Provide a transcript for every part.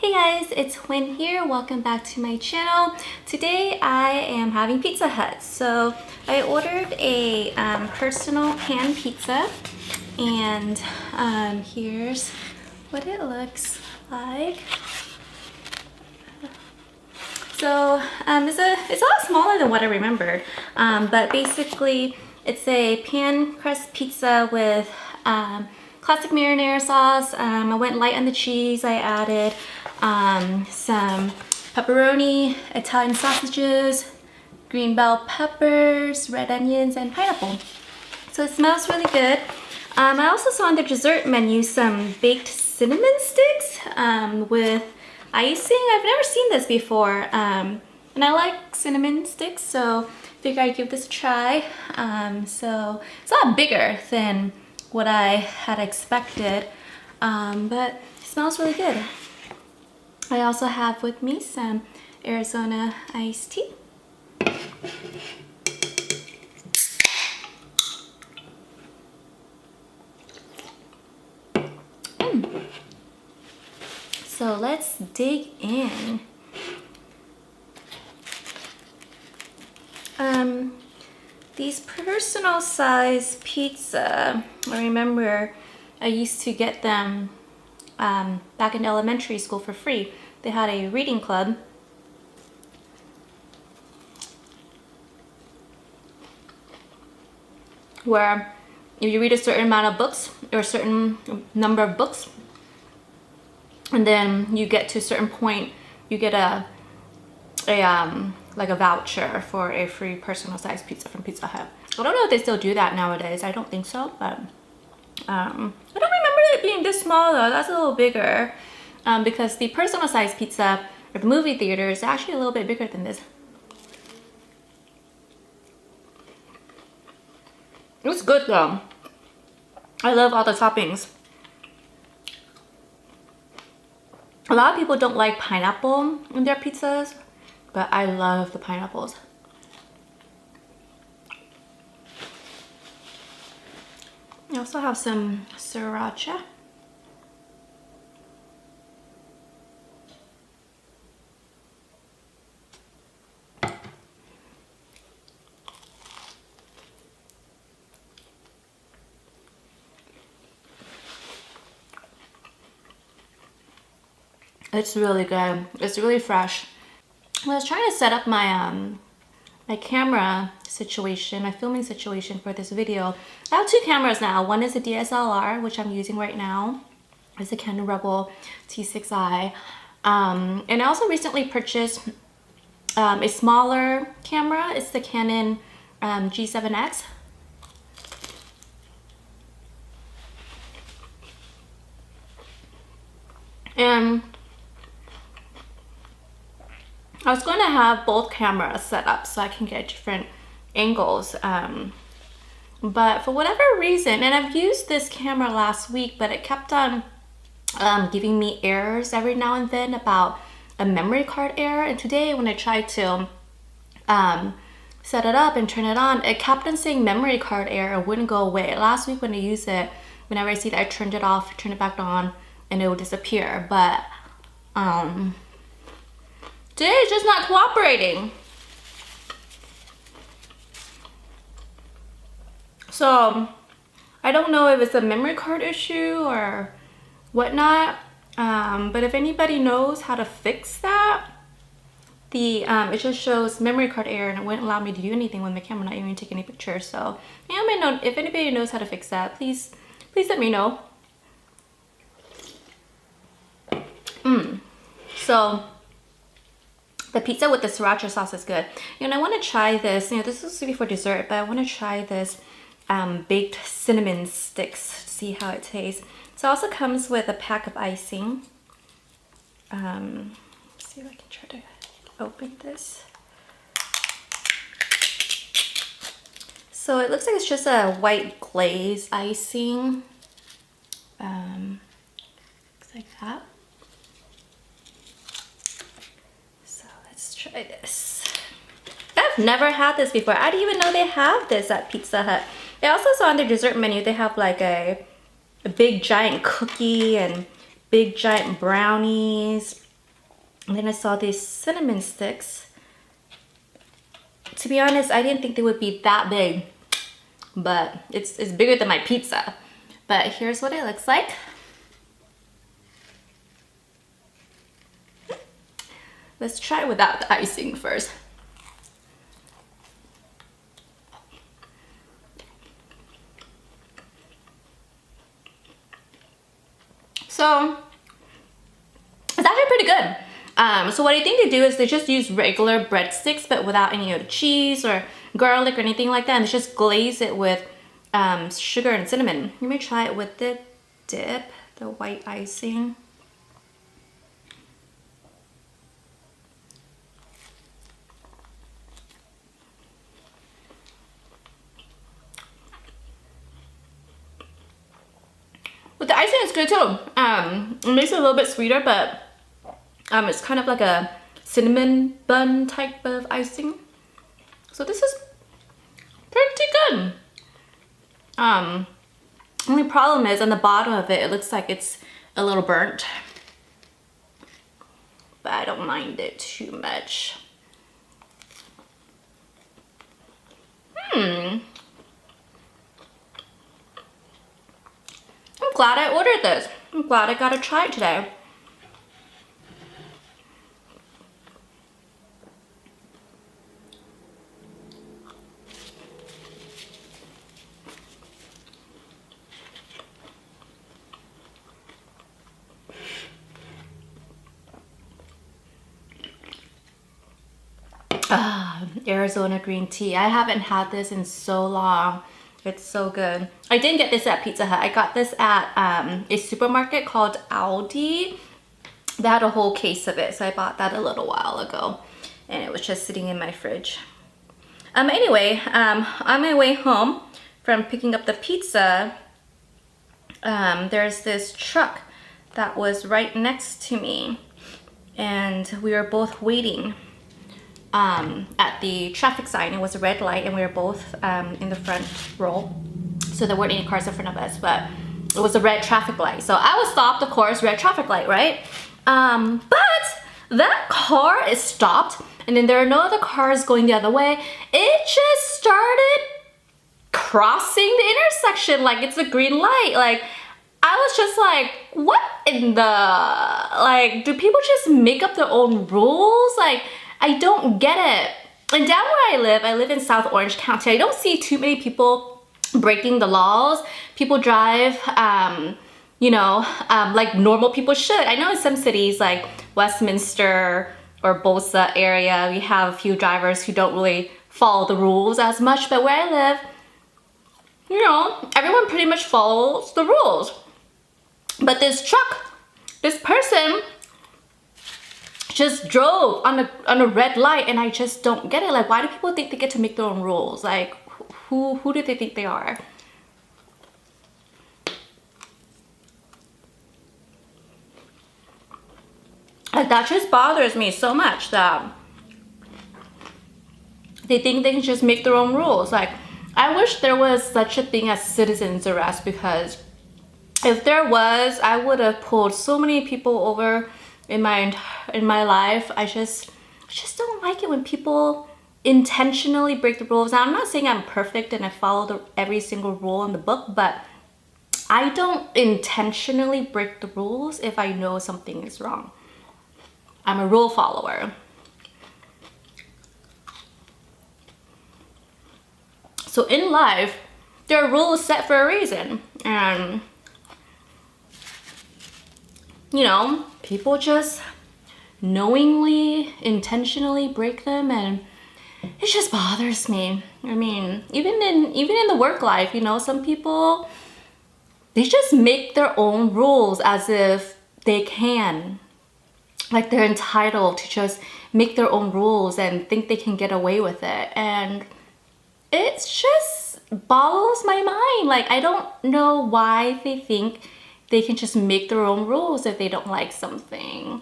Hey guys, it's Win here. Welcome back to my channel. Today I am having Pizza Hut. So I ordered a personal pan pizza, and here's what it looks like. So it's a lot smaller than what I remembered, but basically it's a pan crust pizza with classic marinara sauce. I went light on the cheese. I added some pepperoni, Italian sausages, green bell peppers, red onions, and pineapple. So it smells really good. I also saw on the dessert menu some baked cinnamon sticks with icing. I've never seen this before, and I like cinnamon sticks, so I figured I'd give this a try. So it's a lot bigger than what I had expected, but it smells really good. I also have with me some Arizona iced tea. So let's dig in. These personal size pizza, I remember I used to get them back in elementary school for free. They had a reading club. Where if you read a certain amount of books or a certain number of books, and then you get to a certain point, you get like a voucher for a free personal size pizza from Pizza Hut. I don't know if they still do that nowadays. I don't think so, but I don't remember it being this small though. That's a little bigger, because the personal size pizza at the movie theater is actually a little bit bigger than this. It's good though. I love all the toppings. A lot of people don't like pineapple in their pizzas, but I love the pineapples. I also have some sriracha. It's really good. It's really fresh. When I was trying to set up my my camera situation, my filming situation for this video, I have two cameras now. One is a DSLR, which I'm using right now. It's a Canon Rebel T6i. And I also recently purchased a smaller camera. It's the Canon G7X. And I was going to have both cameras set up so I can get different angles, but for whatever reason, and I've used this camera last week, but it kept on giving me errors every now and then about a memory card error. And today when I tried to set it up and turn it on, it kept on saying memory card error, wouldn't go away. Last week when I used it, whenever I see that I turned it off, turn it back on, and it would disappear. But today it's just not cooperating. So I don't know if it's a memory card issue or whatnot, but if anybody knows how to fix that, it just shows memory card error and it wouldn't allow me to do anything with my camera, not even take any pictures. So if anybody knows how to fix that, please let me know. So the pizza with the sriracha sauce is good. And I want to try this. This is supposed to be for dessert, but I want to try this baked cinnamon sticks to see how it tastes. So it also comes with a pack of icing. Let's see if I can try to open this. So it looks like it's just a white glaze icing. Looks like that. Try this. I've never had this before. I didn't even know they have this at Pizza Hut. I also saw on their dessert menu they have like a big giant cookie and big giant brownies. And then I saw these cinnamon sticks. To be honest, I didn't think they would be that big, but it's bigger than my pizza. But here's what it looks like. Let's try without the icing first. So it's actually pretty good. So what I think they do is they just use regular breadsticks, but without any of the cheese or garlic or anything like that. And they just glaze it with sugar and cinnamon. Let me try it with the dip, the white icing. But the icing is good too. It makes it a little bit sweeter, but it's kind of like a cinnamon bun type of icing. So this is pretty good. Only problem is on the bottom of it, it looks like it's a little burnt. But I don't mind it too much. I'm glad I ordered this. I'm glad I got to try it today. Arizona green tea. I haven't had this in so long. It's so good. I didn't get this at Pizza Hut. I got this at a supermarket called Aldi. They had a whole case of it, so I bought that a little while ago. And it was just sitting in my fridge. Anyway, on my way home from picking up the pizza, there's this truck that was right next to me. And we were both waiting at the traffic sign. It was a red light and we were both in the front row, so there weren't any cars in front of us, but it was a red traffic light, so I was stopped, of course, red traffic light, right? But that car is stopped and then there are no other cars going the other way. It just started crossing the intersection like it's a green light. Like, I was just like, what in the, like, do people just make up their own rules? Like, I don't get it. And down where I live in South Orange County, I don't see too many people breaking the laws. People drive, like normal people should. I know in some cities like Westminster or Bosa area, we have a few drivers who don't really follow the rules as much, but where I live, everyone pretty much follows the rules. But this truck, this person just drove on a red light, and I just don't get it. Like, why do people think they get to make their own rules? Like, who do they think they are? Like, that just bothers me so much that they think they can just make their own rules. Like, I wish there was such a thing as citizen's arrest, because if there was, I would have pulled so many people over in my life. I just don't like it when people intentionally break the rules. Now, I'm not saying I'm perfect and I follow every single rule in the book, but I don't intentionally break the rules if I know something is wrong. I'm a rule follower. So in life, there are rules set for a reason, and people just knowingly, intentionally break them, and it just bothers me. I mean, even in the work life, some people, they just make their own rules as if they can. Like, they're entitled to just make their own rules and think they can get away with it. And it just boggles my mind. Like, I don't know why they think they can just make their own rules if they don't like something.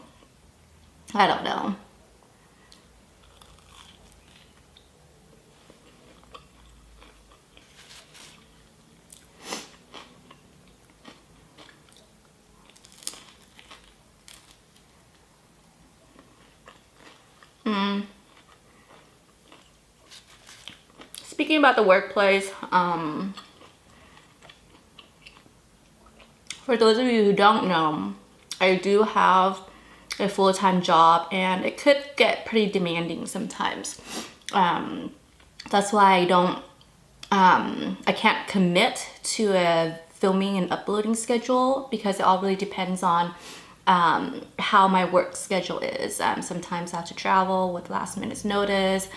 I don't know. Speaking about the workplace, for those of you who don't know, I do have a full-time job and it could get pretty demanding sometimes. That's why I can't commit to a filming and uploading schedule, because it all really depends on how my work schedule is. Sometimes I have to travel with last minute notice.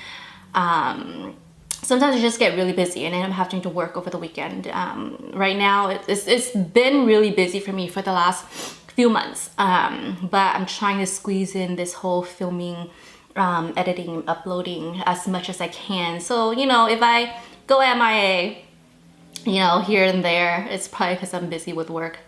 Sometimes I just get really busy and I'm having to work over the weekend. Right now, it's been really busy for me for the last few months, but I'm trying to squeeze in this whole filming, editing, uploading as much as I can. So, you know, if I go MIA, you know, here and there, it's probably because I'm busy with work.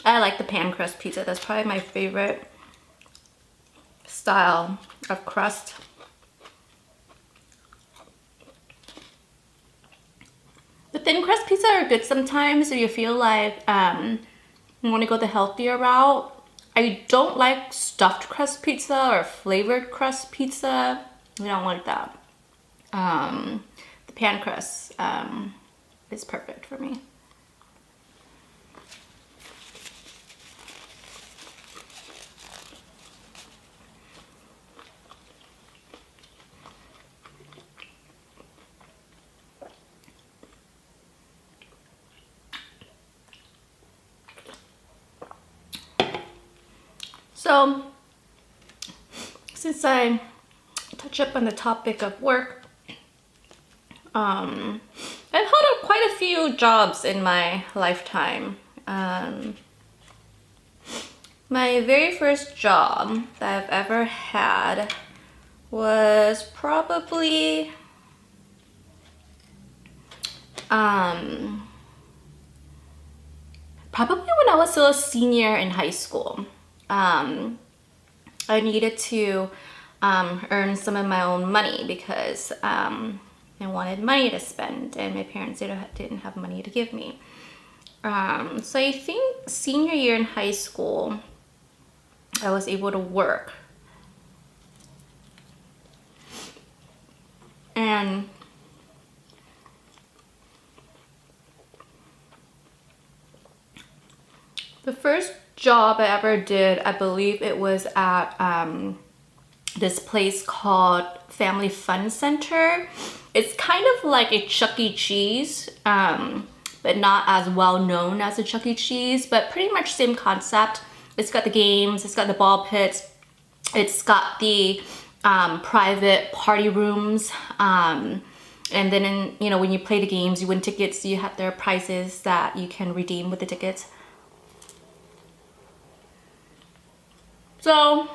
I like the pan crust pizza. That's probably my favorite style of crust. The thin crust pizza are good sometimes if you feel like you want to go the healthier route. I don't like stuffed crust pizza or flavored crust pizza. I don't like that. The pan crust is perfect for me. So, since I touch up on the topic of work, I've held quite a few jobs in my lifetime. My very first job that I've ever had was probably when I was still a senior in high school. I needed to earn some of my own money because I wanted money to spend and my parents didn't have money to give me. So I think senior year in high school, I was able to work. And the first job I ever did, I believe it was at this place called Family Fun Center. It's kind of like a Chuck E. Cheese, but not as well known as a Chuck E. Cheese, but pretty much same concept. It's got the games, it's got the ball pits, it's got the private party rooms, and then you know, when you play the games, you win tickets, you have their prizes that you can redeem with the tickets. So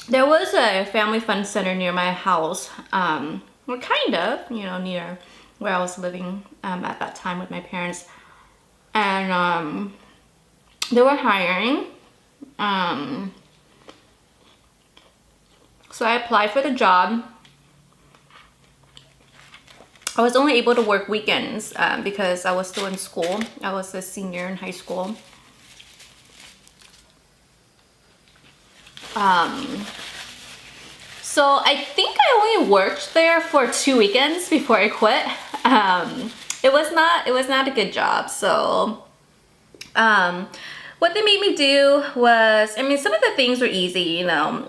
there was a family fun center near my house, well, kind of, you know, near where I was living at that time with my parents, and they were hiring. So I applied for the job. I was only able to work weekends because I was still in school. I was a senior in high school. So I think I only worked there for 2 weekends before I quit. It was not a good job. So what they made me do was, I mean, some of the things were easy, you know,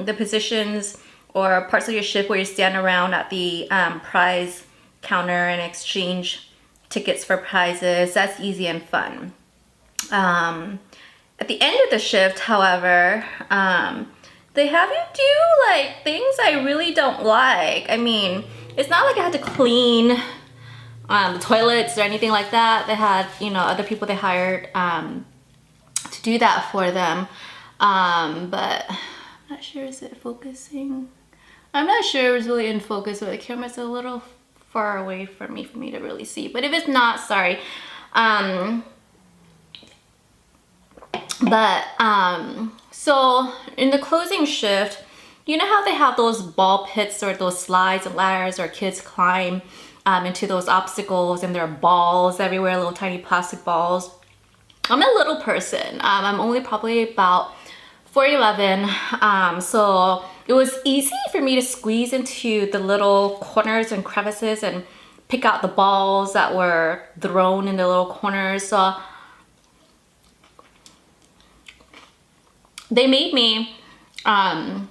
the positions or parts of your shift where you stand around at the prize counter and exchange tickets for prizes. That's easy and fun. At the end of the shift, however, they have you do like things I really don't like. I mean, it's not like I had to clean the toilets or anything like that. They had, you know, other people they hired to do that for them. But I'm not sure, is it focusing? I'm not sure it was really in focus, but the camera's a little far away from me for me to really see. But if it's not, sorry. But so in the closing shift, you know how they have those ball pits or those slides and ladders or kids climb into those obstacles and there are balls everywhere, little tiny plastic balls. I'm a little person. I'm only probably about 4'11", so it was easy for me to squeeze into the little corners and crevices and pick out the balls that were thrown in the little corners. So they made me climb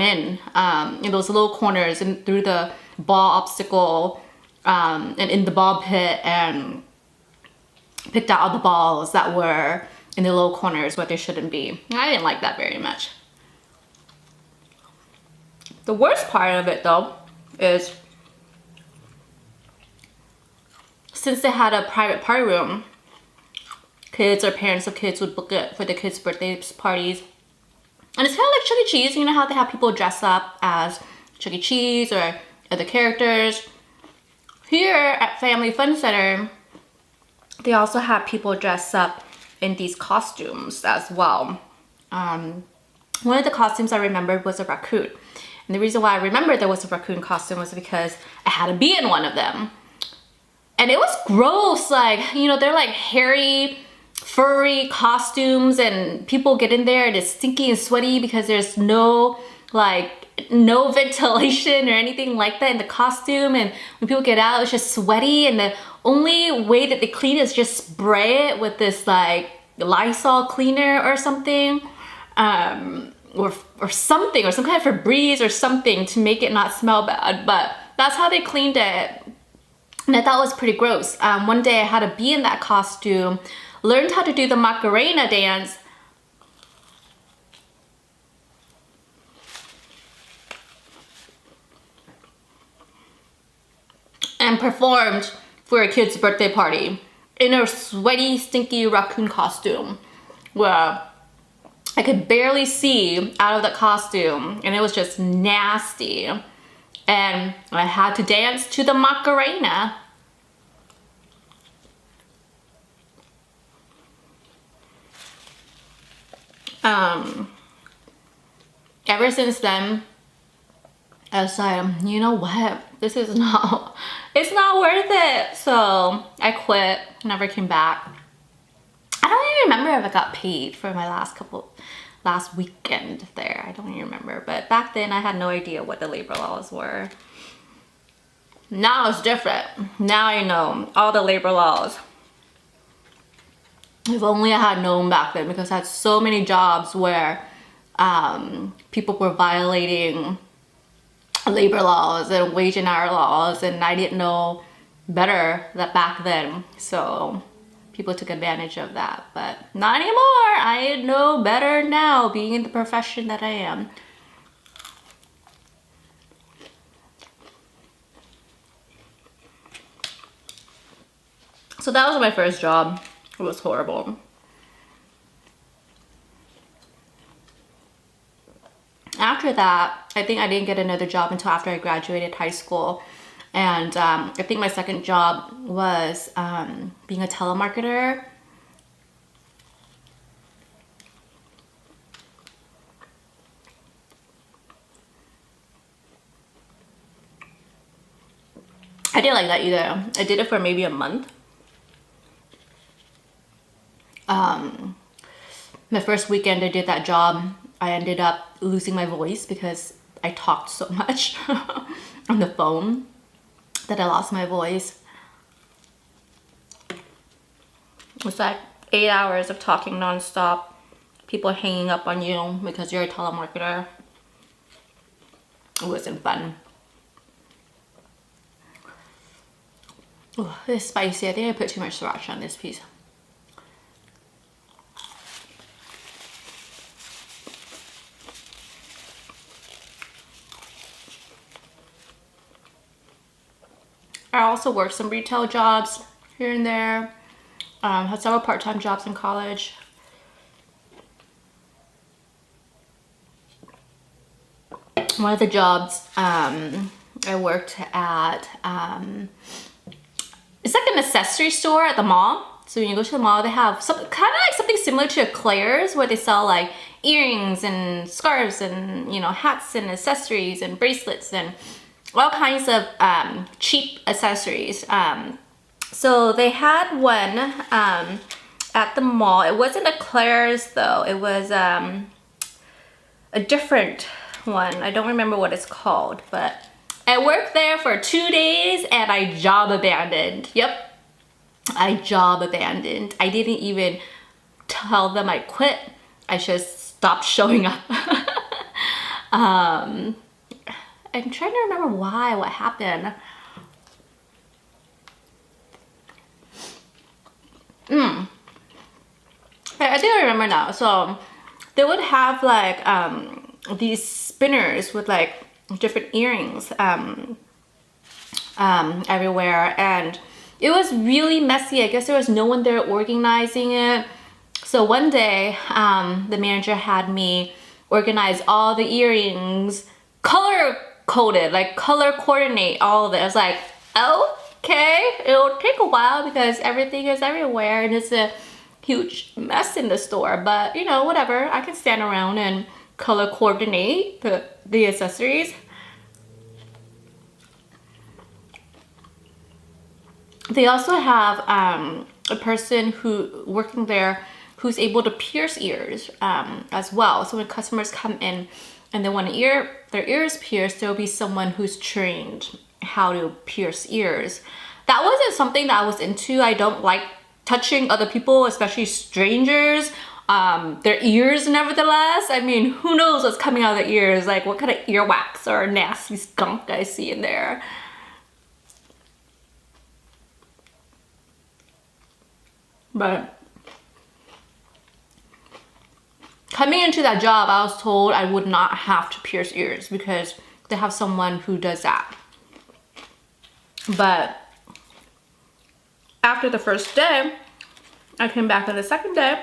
in those little corners and through the ball obstacle and in the ball pit and picked out all the balls that were in the little corners where they shouldn't be. I didn't like that very much. The worst part of it though is since they had a private party room, kids or parents of kids would book it for the kids' birthday parties. And it's kind of like Chuck E. Cheese. You know how they have people dress up as Chuck E. Cheese or other characters? Here at Family Fun Center, they also have people dress up in these costumes as well. One of the costumes I remembered was a raccoon. And the reason why I remembered there was a raccoon costume was because I had to be in one of them. And it was gross, like, you know, they're like hairy, furry costumes and people get in there and it's stinky and sweaty because there's no ventilation or anything like that in the costume, and when people get out it's just sweaty, and the only way that they clean is just spray it with this like Lysol cleaner or something, or something, or some kind of Febreze or something to make it not smell bad. But that's how they cleaned it, and I thought it was pretty gross. One day I had to be in that costume, learned how to do the Macarena dance, and performed for a kid's birthday party in a sweaty, stinky raccoon costume where I could barely see out of the costume and it was just nasty. And I had to dance to the Macarena. Ever since then, I was like, you know what? This is not, it's not worth it. So I quit, never came back. I don't even remember if I got paid for my last weekend there. I don't even remember. But back then I had no idea what the labor laws were. Now it's different. Now I know all the labor laws. If only I had known back then, because I had so many jobs where people were violating labor laws and wage and hour laws, and I didn't know better that back then. So people took advantage of that, but not anymore. I know better now, being in the profession that I am. So that was my first job. It was horrible. After that, I think I didn't get another job until after I graduated high school. And I think my second job was being a telemarketer. I didn't like that either. I did it for maybe a month. My first weekend I did that job, I ended up losing my voice because I talked so much on the phone that I lost my voice. It was like 8 hours of talking nonstop, people hanging up on you because you're a telemarketer. It wasn't fun. Oh, this is spicy. I think I put too much sriracha on this piece. I also worked some retail jobs here and there. Had several part-time jobs in college. One of the jobs I worked at, it's like an accessory store at the mall. So when you go to the mall, they have some kind of like something similar to a Claire's, where they sell like earrings and scarves and, you know, hats and accessories and bracelets and all kinds of cheap accessories. So they had one at the mall. It wasn't a Claire's though. It was a different one. I don't remember what it's called, but I worked there for 2 days and I job abandoned. Yep, I job abandoned. I didn't even tell them I quit. I just stopped showing up. I'm trying to remember what happened. I think I remember now. So they would have like these spinners with like different earrings everywhere, and it was really messy. I guess there was no one there organizing it. So one day the manager had me organize all the earrings, color coded, like color coordinate all of it. I was like, okay, it'll take a while because everything is everywhere and it's a huge mess in the store, but you know, whatever. I can stand around and color coordinate the accessories. They also have a person who working there who's able to pierce ears as well. So when customers come in and they want their ears pierced, there'll be someone who's trained how to pierce ears. That wasn't something that I was into. I don't like touching other people, especially strangers, their ears nevertheless. I mean, who knows what's coming out of their ears? Like what kind of earwax or nasty skunk I see in there. But coming into that job, I was told I would not have to pierce ears because they have someone who does that. But after the first day, I came back on the second day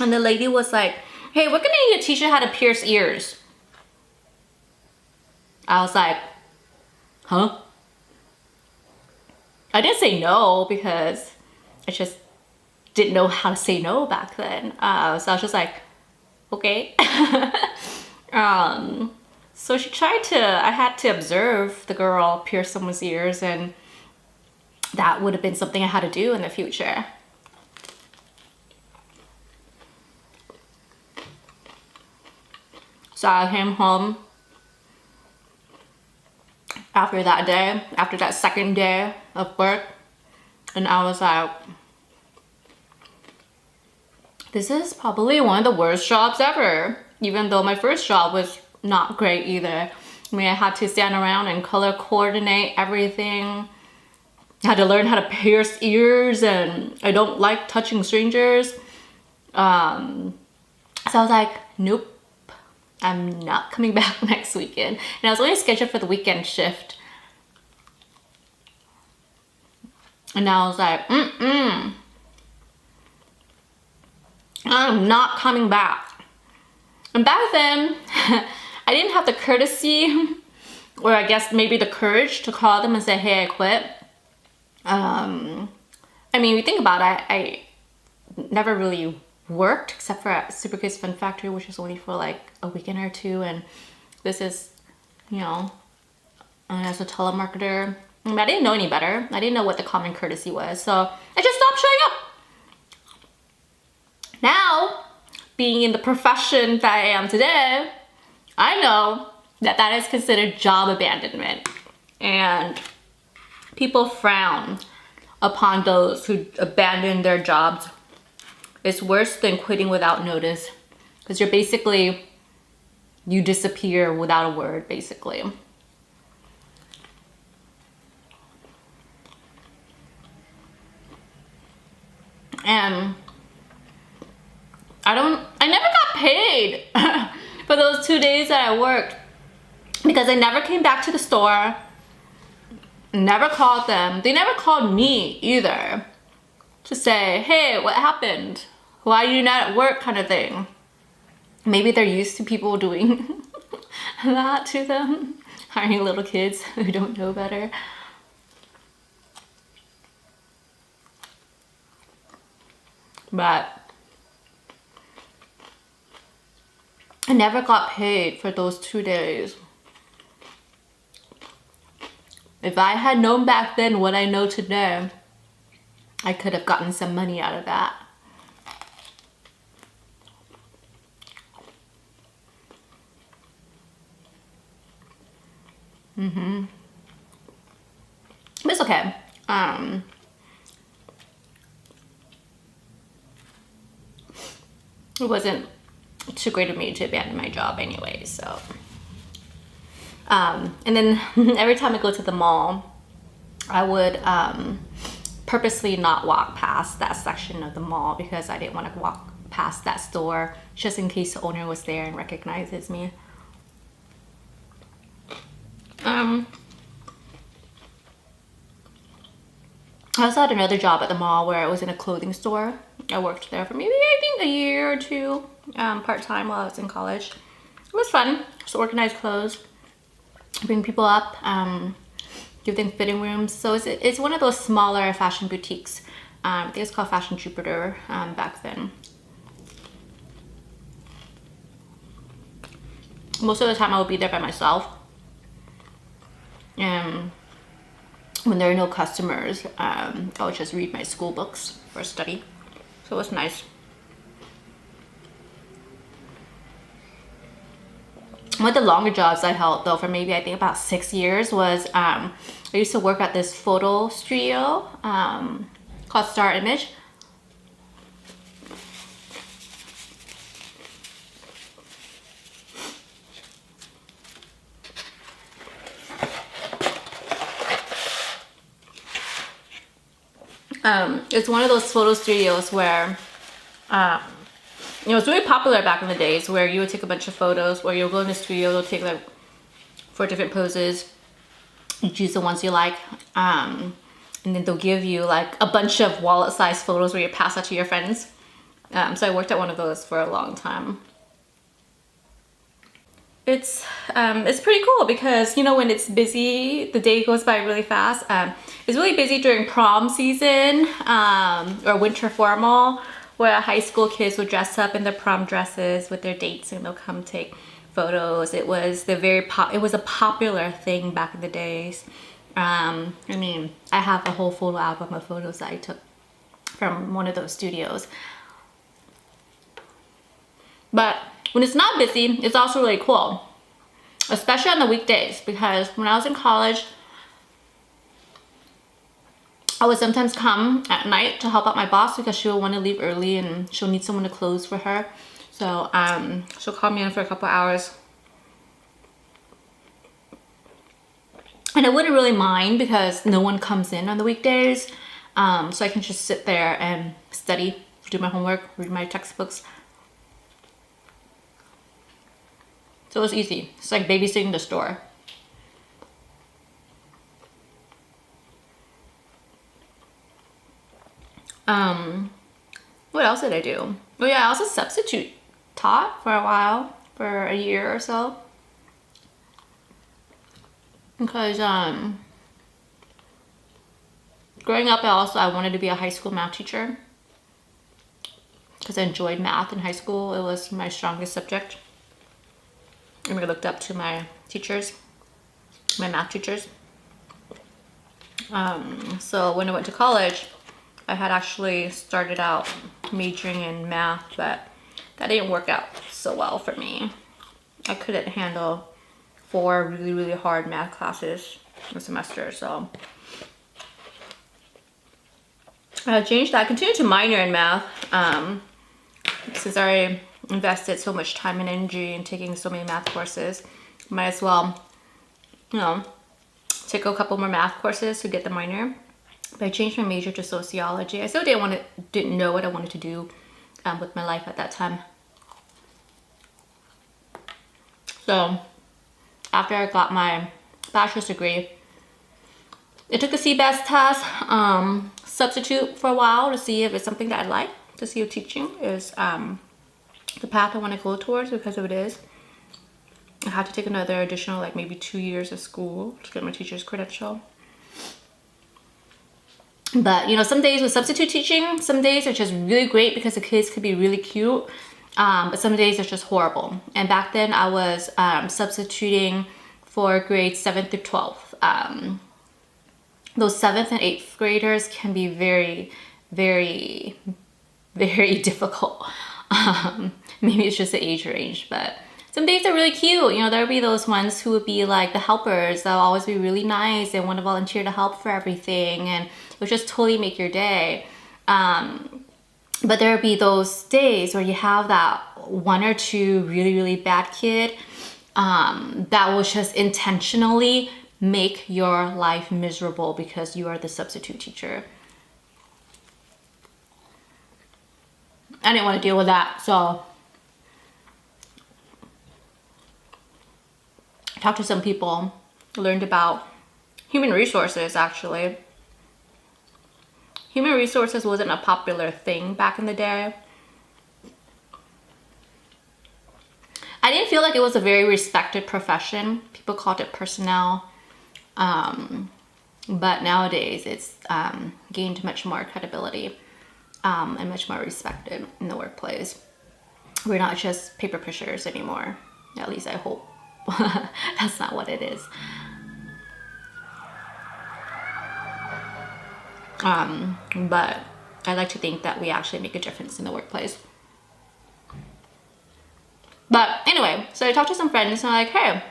and the lady was like, hey, we're gonna need to teach you how to pierce ears. I was like, huh? I didn't say no because I just didn't know how to say no back then. So I was just like, okay. So she tried to, I had to observe the girl pierce someone's ears, and that would have been something I had to do in the future. So I came home after that day, after that second day of work, and I was like, this is probably one of the worst jobs ever, even though my first job was not great either. I mean, I had to stand around and color coordinate everything. I had to learn how to pierce ears, and I don't like touching strangers. So I was like, nope, I'm not coming back next weekend. And I was only scheduled for the weekend shift. And I was like, I'm not coming back. And back then, I didn't have the courtesy, or I guess maybe the courage to call them and say, hey, I quit. I mean, we think about it, I never really worked except for at Super Kids Fun Factory, which is only for like a weekend or two. And this is, you know, as a telemarketer, I mean, I didn't know any better. I didn't know what the common courtesy was. So I just stopped showing up. Now, being in the profession that I am today, I know that that is considered job abandonment, and people frown upon those who abandon their jobs. It's worse than quitting without notice, because you're basically, you disappear without a word, basically. And I never got paid for those 2 days that I worked, because I never came back to the store, never called them. They never called me either to say, hey, what happened? Why are you not at work, kind of thing. Maybe they're used to people doing that to them, hiring little kids who don't know better. but I never got paid for those 2 days. If I had known back then what I know today, I could have gotten some money out of that. It's okay. It wasn't too great of me to abandon my job anyway, so. And then every time I go to the mall, I would purposely not walk past that section of the mall because I didn't want to walk past that store just in case the owner was there and recognizes me. I also had another job at the mall where I was in a clothing store. I worked there for maybe, I think, a year or two, part-time while I was in college. It was fun. Just organize clothes, bring people up, give them fitting rooms. So it's one of those smaller fashion boutiques. I think it's called Fashion Jupiter back then. Most of the time I would be there by myself. And when there are no customers, I would just read my school books for study. So it was nice. One of the longer jobs I held though for maybe I think about 6 years was I used to work at this photo studio called Star Image. It's one of those photo studios where it was really popular back in the days where you would take a bunch of photos, where you'll go in the studio, they'll take like 4 different poses, you choose the ones you like, and then they'll give you like a bunch of wallet-sized photos where you pass that to your friends. So I worked at one of those for a long time. It's pretty cool because, you know, when it's busy, the day goes by really fast. It's really busy during prom season or winter formal, where high school kids would dress up in their prom dresses with their dates and they'll come take photos. It was it was a popular thing back in the days. I mean, I have a whole photo album of photos that I took from one of those studios. But when it's not busy, it's also really cool, especially on the weekdays, because when I was in college, I would sometimes come at night to help out my boss because she would want to leave early and she'll need someone to close for her. So she'll call me in for a couple hours. And I wouldn't really mind because no one comes in on the weekdays. So I can just sit there and study, do my homework, read my textbooks. So it was easy. It's like babysitting the store. What else did I do? Oh yeah, I also substitute taught for a while, for a year or so. Because growing up, I wanted to be a high school math teacher. Because I enjoyed math in high school. It was my strongest subject. And I looked up to my teachers, my math teachers. So when I went to college, I had actually started out majoring in math, but that didn't work out so well for me. I couldn't handle 4 really, really hard math classes a semester, so I changed that. I continued to minor in math since I invested so much time and energy in taking so many math courses. Might as well, you know, take a couple more math courses to get the minor. But I changed my major to sociology. I still didn't know what I wanted to do with my life at that time. So after I got my bachelor's degree, I took the CBEST test, substitute for a while to see if it's something that I like, to see if teaching is the path I want to go towards, because if it is, I had to take another additional like maybe 2 years of school to get my teacher's credential. But you know, some days with substitute teaching, some days are just really great because the kids could be really cute. But some days are just horrible. And back then I was substituting for grades 7th through 12th. Those 7th and 8th graders can be very, very, very difficult. Maybe it's just the age range, but some days are really cute. You know, there'll be those ones who would be like the helpers. They'll always be really nice and want to volunteer to help for everything, and it'll just totally make your day. But there'll be those days where you have that one or two really, really bad kid that will just intentionally make your life miserable because you are the substitute teacher. I didn't want to deal with that, so I talked to some people, learned about human resources. Actually, human resources wasn't a popular thing back in the day. I didn't feel like it was a very respected profession. People called it personnel. But nowadays it's gained much more credibility and much more respected in the workplace. We're not just paper pushers anymore. At least I hope. That's not what it is. But I like to think that we actually make a difference in the workplace. But anyway, so I talked to some friends and I'm like, hey,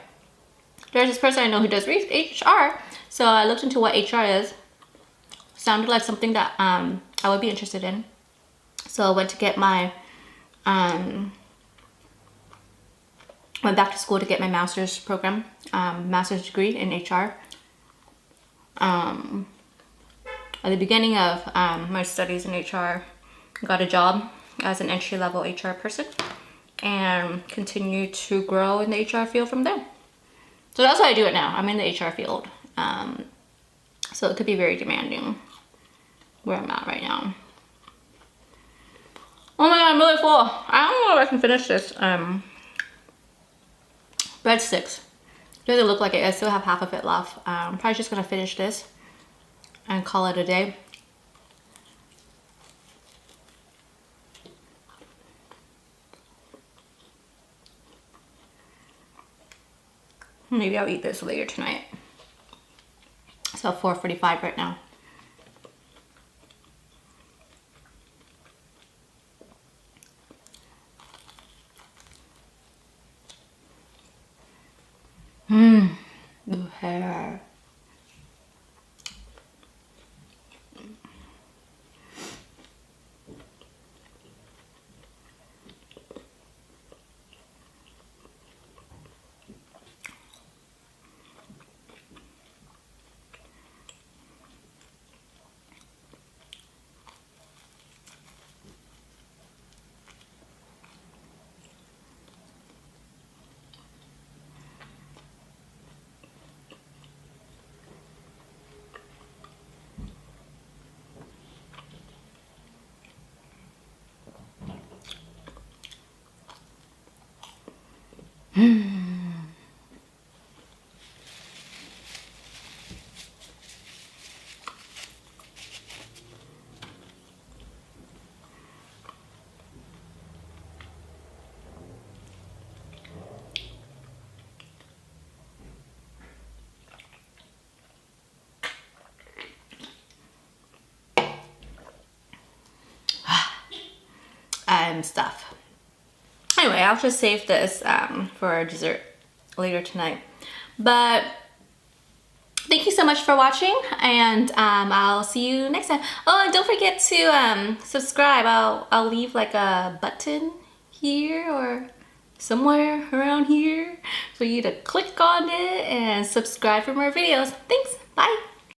there's this person I know who does HR. So I looked into what HR is. Sounded like something that I would be interested in. So I went to get my, went back to school to get my master's program, master's degree in HR. At the beginning of my studies in HR, I got a job as an entry-level HR person and continued to grow in the HR field from there. So that's why I do it now. I'm in the HR field. So it could be very demanding where I'm at right now. Oh my god, I'm really full. I don't know if I can finish this breadsticks. Doesn't look like it. I still have half of it left. I'm probably just gonna finish this and call it a day. Maybe I'll eat this later tonight. So 4:45 right now. The hair. And stuff. Anyway, I'll just save this for dessert later tonight. But thank you so much for watching, and I'll see you next time. Oh, and don't forget to subscribe. I'll leave like a button here or somewhere around here for you to click on it and subscribe for more videos. Thanks. Bye.